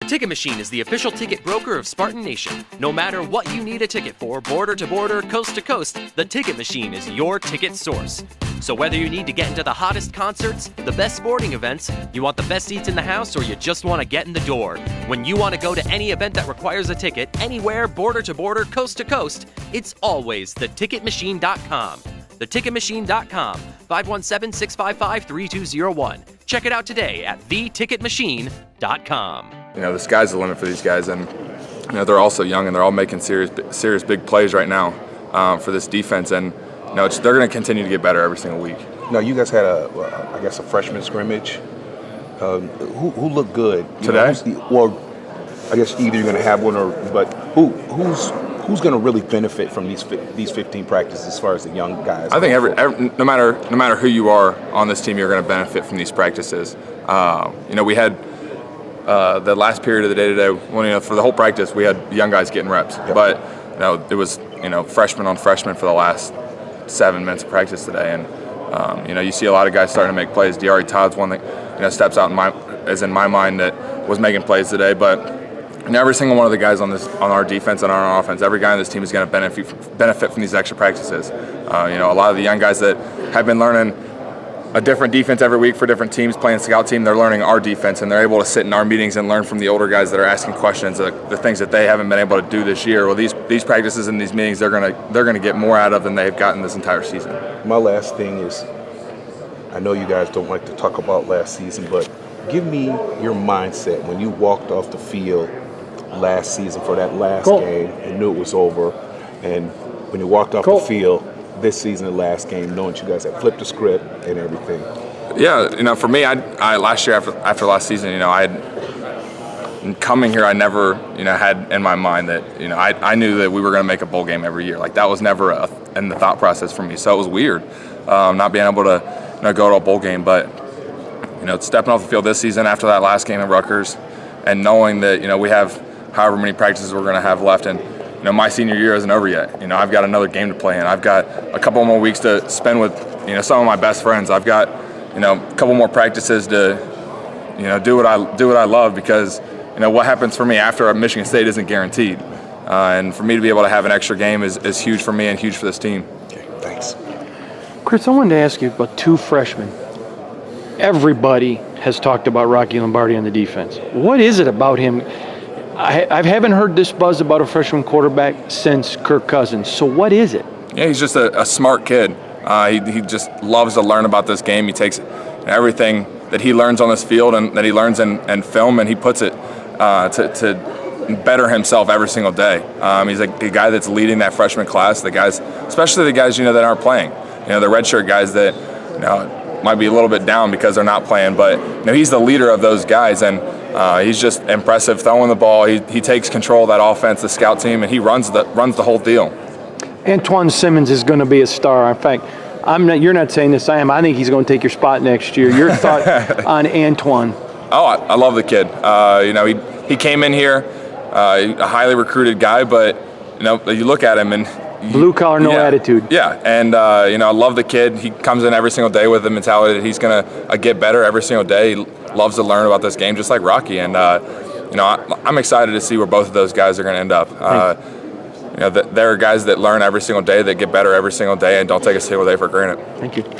Ticket Machine is the official ticket broker of Spartan Nation. No matter what you need a ticket for, border to border, coast to coast, the Ticket Machine is your ticket source. So whether you need to get into the hottest concerts, the best sporting events, you want the best seats in the house, or you just want to get in the door, when you want to go to any event that requires a ticket, anywhere, border to border, coast to coast, it's always theticketmachine.com. Theticketmachine.com, 517-655-3201. Check it out today at theticketmachine.com. You know, the sky's the limit for these guys, and you know they're all so young, and they're all making serious big plays right now for this defense, and you know they're going to continue to get better every single week. Now, you guys had I guess a freshman scrimmage. Who looked good today? I guess either you're going to have one, but who's going to really benefit from these 15 practices as far as the young guys? I think no matter who you are on this team, you're going to benefit from these practices. You know, we had the last period of the day today. Well, you know, for the whole practice, we had young guys getting reps, but you know, it was freshman on freshman for the last 7 minutes of practice today, and you know, you see a lot of guys starting to make plays. Diari Todd's one that steps out in my mind that was making plays today, but. And every single one of the guys on our defense and on our offense, every guy on this team is going to benefit from these extra practices. You know, a lot of the young guys that have been learning a different defense every week for different teams, playing scout team, they're learning our defense, and they're able to sit in our meetings and learn from the older guys that are asking questions, the things that they haven't been able to do this year. Well, these practices and these meetings, they're gonna get more out of than they've gotten this entire season. My last thing is, I know you guys don't like to talk about last season, but give me your mindset when you walked off the field last season for that last game and knew it was over, and when you walked off the field this season, the last game, knowing you guys had flipped the script and everything. Yeah, you know, for me, I last year after last season, you know, coming here, I never, you know, had in my mind that, you know, I knew that we were going to make a bowl game every year. Like, that was never in the thought process for me. So it was weird not being able to, you know, go to a bowl game, but you know, stepping off the field this season after that last game at Rutgers, and knowing that, you know, we have however many practices we're going to have left, and you know, my senior year isn't over yet. You know, I've got another game to play in. I've got a couple more weeks to spend with, you know, some of my best friends. I've got, you know, a couple more practices to, you know, do what I love, because you know what happens for me after Michigan State isn't guaranteed, and for me to be able to have an extra game is huge for me and huge for this team. Okay, thanks. Chris, I wanted to ask you about two freshmen. Everybody has talked about Rocky Lombardi on the defense. What is it about him? I haven't heard this buzz about a freshman quarterback since Kirk Cousins. So what is it? Yeah, he's just a smart kid. He just loves to learn about this game. He takes everything that he learns on this field and that he learns in film, and he puts it to better himself every single day. He's a guy that's leading that freshman class. The guys, especially the guys, you know, that aren't playing. You know, the redshirt guys that, you know, might be a little bit down because they're not playing, but you know, he's the leader of those guys, and he's just impressive throwing the ball. He takes control of that offense, the scout team, and he runs the whole deal. Antoine Simmons is going to be a star. In fact, you're not saying this, I am. I think he's going to take your spot next year. Your thought on Antoine? Oh, I love the kid. You know, he came in here, a highly recruited guy, but you know, you look at him and blue collar, no attitude. Yeah, and you know, I love the kid. He comes in every single day with the mentality that he's going to get better every single day. He loves to learn about this game, just like Rocky. And you know, I'm excited to see where both of those guys are going to end up. You know, there are guys that learn every single day, that get better every single day, and don't take a single day for granted. Thank you.